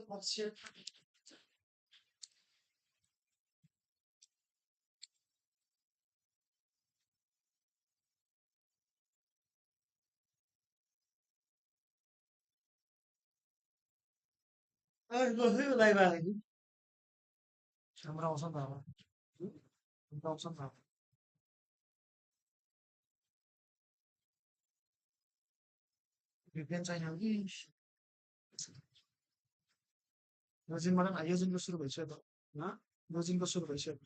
Pode ser. Gostou da imagem? Chamar o Santana. Então, o Santana. VPN छैन कि यो जिनको सुरु भइसक्यो त यो जिनको सुरु भइसक्यो है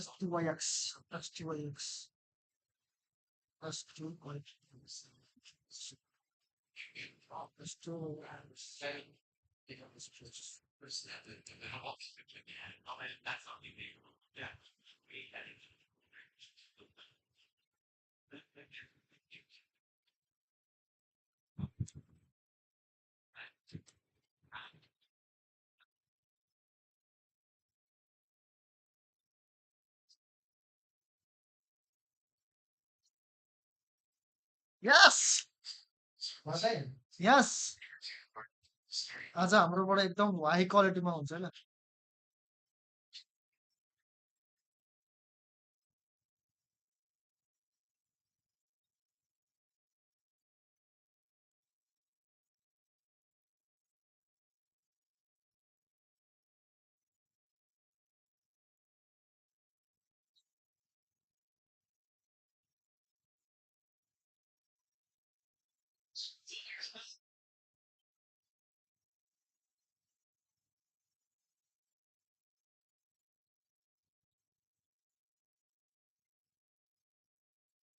STYX STYX STYX yes yes आज हाम्रोबाट एकदम हाई क्वालिटीमा हुन्छ हैन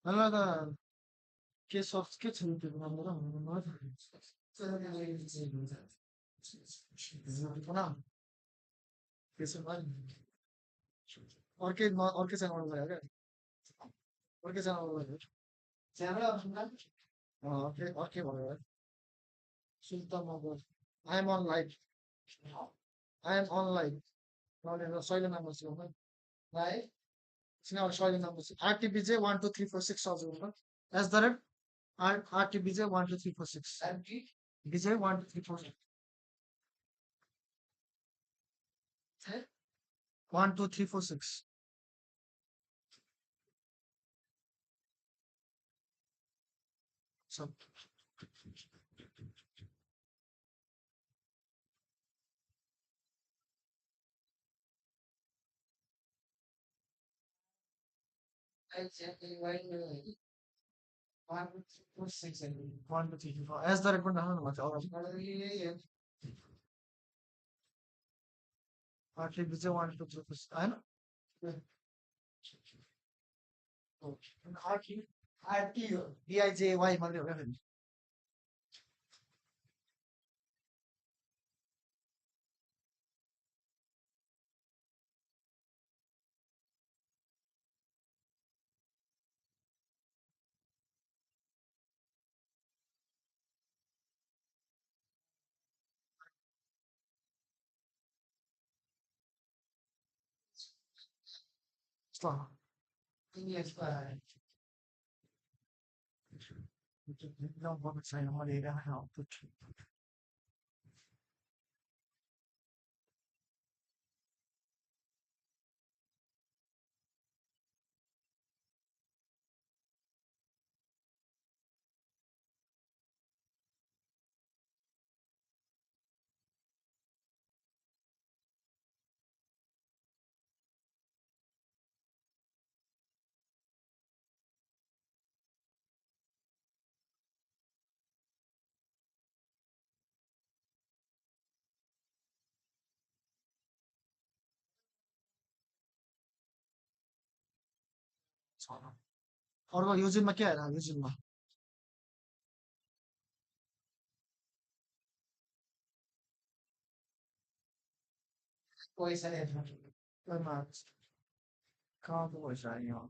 मलाई त के छ नि त्यो राम्रो प्रणाम त्यसो भए अर्कै च्यानलबाट गयो क्या अर्कै च्यानलबाट गयो अर्कै भयो सुल्ता मगर I'm on live I'm on live शैली नम्बर सिकाउनु शैली नम्बर आरटिबिजे 12346 सर्च गर्नु as the rate RTBJ 12346 BJ 12346 12346 सब one two three four as the rate पनि राख्नु भएको छ आरटिबिजे 12346 होइन आरटी बिआइजेवाई मात्रै हो क्या फेरि एकदम भएको छैन मैले हेरेर आउटपुट अर्को यो जिममा के हेर यो जिममा पैसा हेर्नु कहाँको पैसा आयो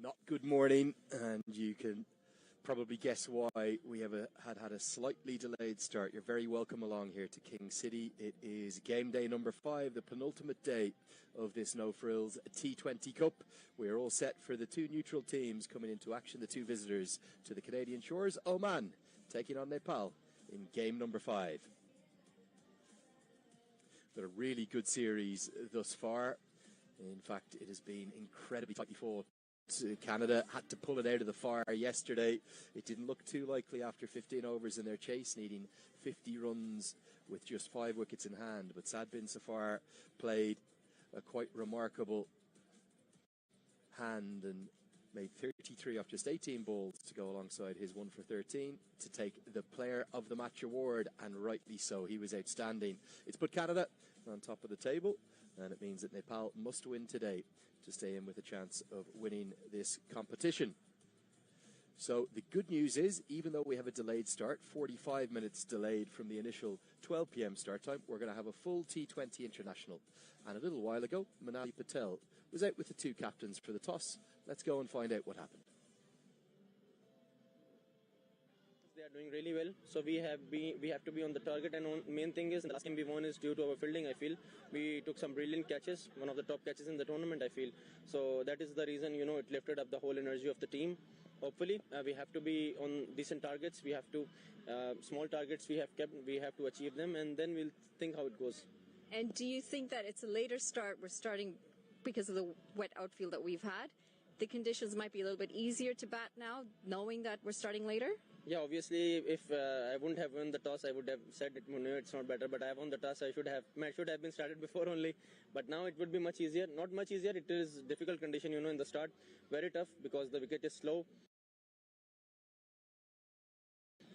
Not good morning, and you can probably guess why we have had a slightly delayed start. You're very welcome along here to King City. It is game day number 5, the penultimate day of this No Frills T20 Cup. We are all set for the two neutral teams coming into action, the two visitors to the Canadian shores. Oman taking on Nepal in game number 5. But a really good series thus far. In fact, it has been incredibly tightly fought. Canada had to pull it out of the fire yesterday. It didn't look too likely after 15 overs in their chase, needing 50 runs with just 5 wickets in hand. But Sad bin Safar played a quite remarkable hand and made 33 off just 18 balls to go alongside his 1 for 13 to take the Player of the Match award, and rightly so. He was outstanding. It's put Canada on top of the table, and it means that Nepal must win today to stay in with a chance of winning this competition. So the good news is, even though we have a delayed start, 45 minutes delayed from the initial 12 p.m. start time, we're going to have a full T20 international. And a little while ago, Manali Patel was out with the two captains for the toss. Let's go and find out what happened. They are doing really well, so we have to be on the target. And main thing is, the last game we won is due to our fielding. I feel we took some brilliant catches, one of the top catches in the tournament, I feel. So that is the reason, it lifted up the whole energy of the team. Hopefully we have to be on decent targets. We have to small targets we have kept, we have to achieve them, and then we'll think how it goes. And do you think that it's a later start? We're starting because of the wet outfield that we've had. The conditions might be a little bit easier to bat now, knowing that we're starting later? Yeah, obviously, if I wouldn't have won the toss, I would have said it's not better. But I won the toss. I should have been started before only. But now it would be much easier. Not much easier. It is difficult condition, in the start. Very tough because the wicket is slow.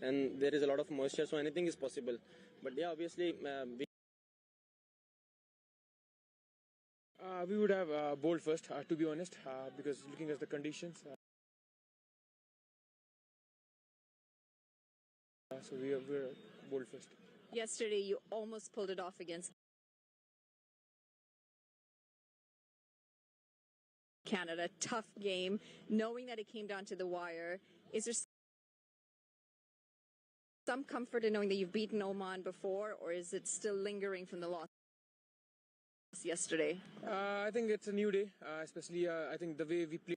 And there is a lot of moisture, so anything is possible. But yeah, obviously, we would have bowled first, to be honest, because looking at the conditions. So we're bowled first. Yesterday, you almost pulled it off against Canada. Tough game. Knowing that it came down to the wire, is there some comfort in knowing that you've beaten Oman before, or is it still lingering from the loss yesterday? I think it's a new day, especially I think the way we play.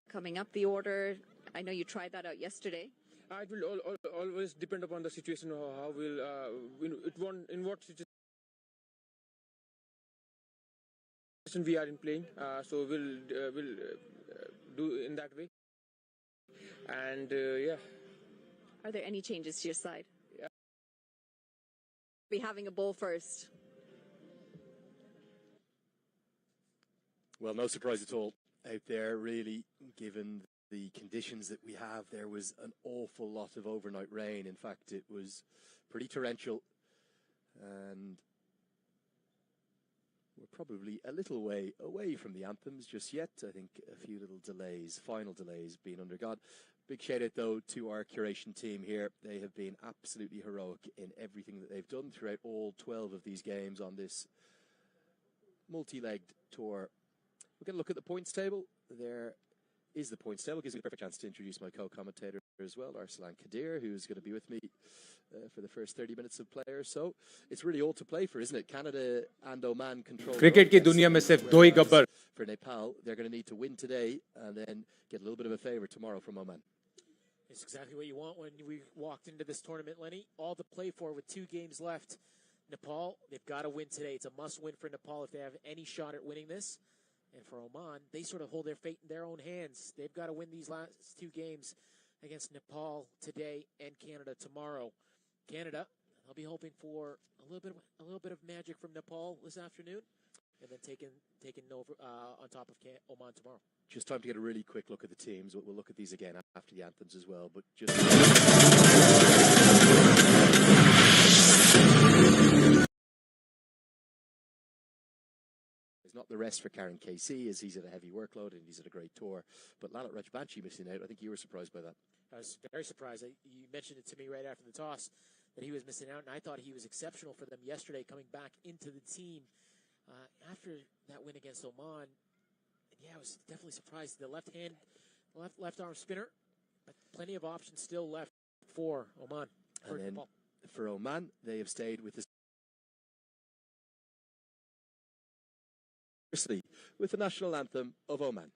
Coming up the order, I know you tried that out yesterday. It will always depend upon the situation, how in what situation we are in playing. So we'll do in that way. And yeah. Are there any changes to your side? Yeah. Be having a bowl first. Well, no surprise at all out there, really, given the conditions that we have. There was an awful lot of overnight rain. In fact, it was pretty torrential, and we're probably a little way away from the anthems just yet. I think a few little delays, final delays being undergone. Big shout out, though, to our curation team here. They have been absolutely heroic in everything that they've done throughout all 12 of these games on this multi-legged tour. We're going to look at the points table. There is the points table. Gives me a perfect chance to introduce my co-commentator as well, Arslan Kadir, who's going to be with me for the first 30 minutes of play or so. It's really all to play for, isn't it? Canada and Oman control. Cricket की दुनिया में सिर्फ दो ही Gabbar. For Nepal, they're going to need to win today and then get a little bit of a favor tomorrow from Oman. It's exactly what you want when we walked into this tournament, Lenny. All to play for with 2 games left. Nepal, they've got to win today. It's a must-win for Nepal if they have any shot at winning this. And for Oman, they sort of hold their fate in their own hands. They've got to win these last 2 games against Nepal today and Canada tomorrow. Canada, I'll be hoping for a little bit of magic from Nepal this afternoon, and then taking over on top of Oman tomorrow. Just time to get a really quick look at the teams. We'll look at these again after the anthems as well. But just not the rest for Karen KC, as he's at a heavy workload and he's at a great tour. But Lalit Rajbanshi missing out, I think you were surprised by that. I was very surprised. You mentioned it to me right after the toss that he was missing out, and I thought he was exceptional for them yesterday, coming back into the team after that win against Oman. And yeah, I was definitely surprised. The left arm spinner, but plenty of options still left for Oman. And then for Oman, they have stayed with the national anthem of Oman.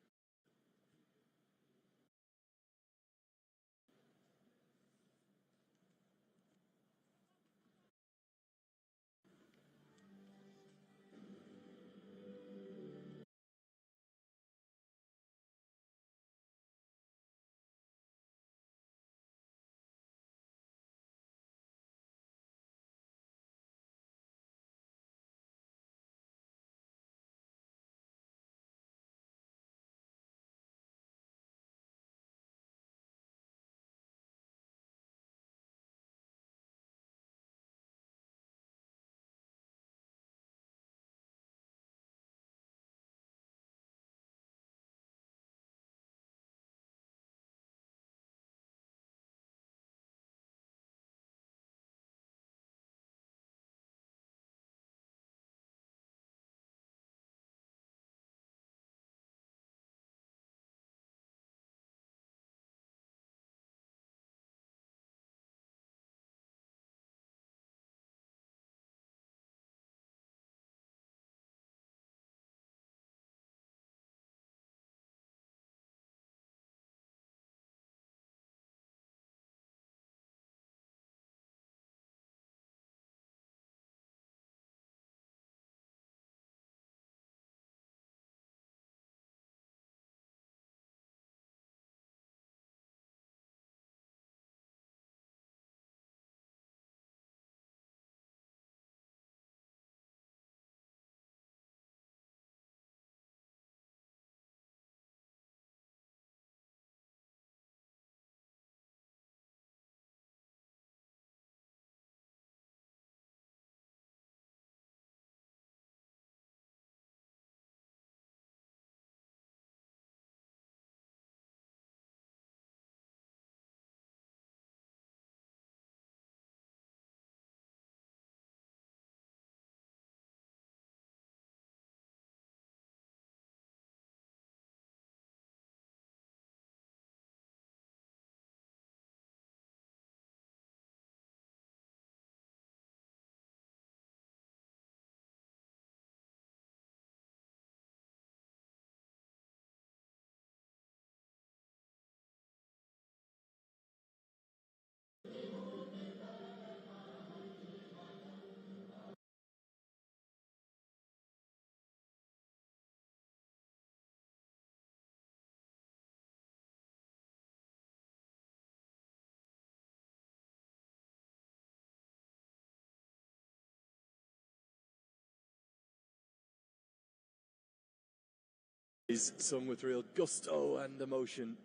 Is sung with real gusto and emotion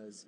as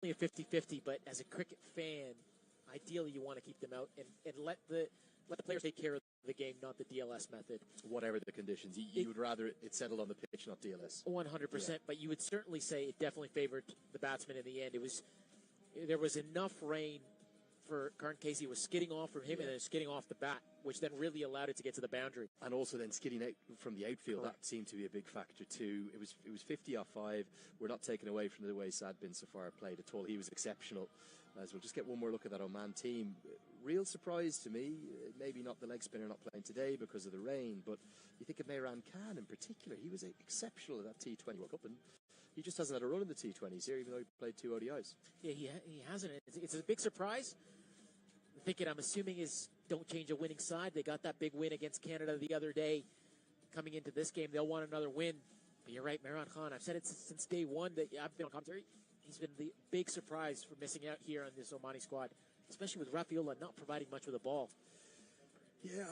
a 50-50, but as a cricket fan, ideally you want to keep them out and let the let the players take care of the game, not the DLS method. Whatever the conditions, you would rather it settle on the pitch, not DLS. 100%, but you would certainly say it definitely favored the batsman in the end. There was enough rain for Carton Casey was skidding off from him and then skidding off the bat, which then really allowed it to get to the boundary. And also then skidding out from the outfield, Correct. that seemed to be a big factor too. It was 50 off 5. We're not taking away from the way Sadbin Safar played at all. He was exceptional. As we'll just get one more look at that Oman team. Real surprise to me, maybe not the leg spinner not playing today because of the rain, but you think of Mehran Khan in particular. He was exceptional at that T20 World Cup, and he just hasn't had a run in the T20s here, even though he played 2 ODIs. Yeah, he hasn't. It's a big surprise. I'm assuming is don't change a winning side. They got that big win against Canada the other day. Coming into this game, they'll want another win. But you're right, Mehran Khan. I've said it since day one that I've been on commentary. He's been the big surprise for missing out here on this Omani squad, especially with Rafaela not providing much with the ball. Yeah,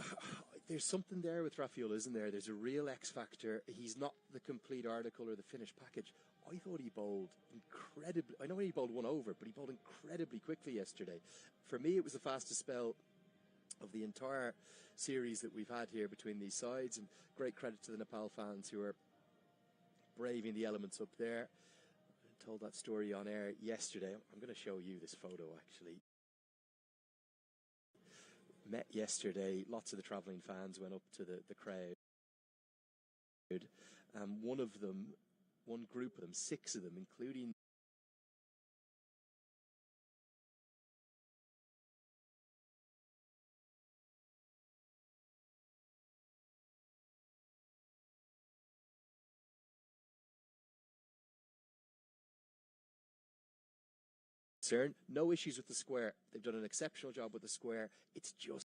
there's something there with Rafaela, isn't there? There's a real X factor. He's not the complete article or the finished package. I thought he bowled incredibly. I know he bowled one over, but he bowled incredibly quickly yesterday. For me, it was the fastest spell of the entire series that we've had here between these sides, and great credit to the Nepal fans who are braving the elements up there. I told that story on air yesterday. I'm going to show you this photo actually. Met yesterday, lots of the travelling fans went up to the crowd. One group of them, 6 of them, including no issues with the square. They've done an exceptional job with the square. It's just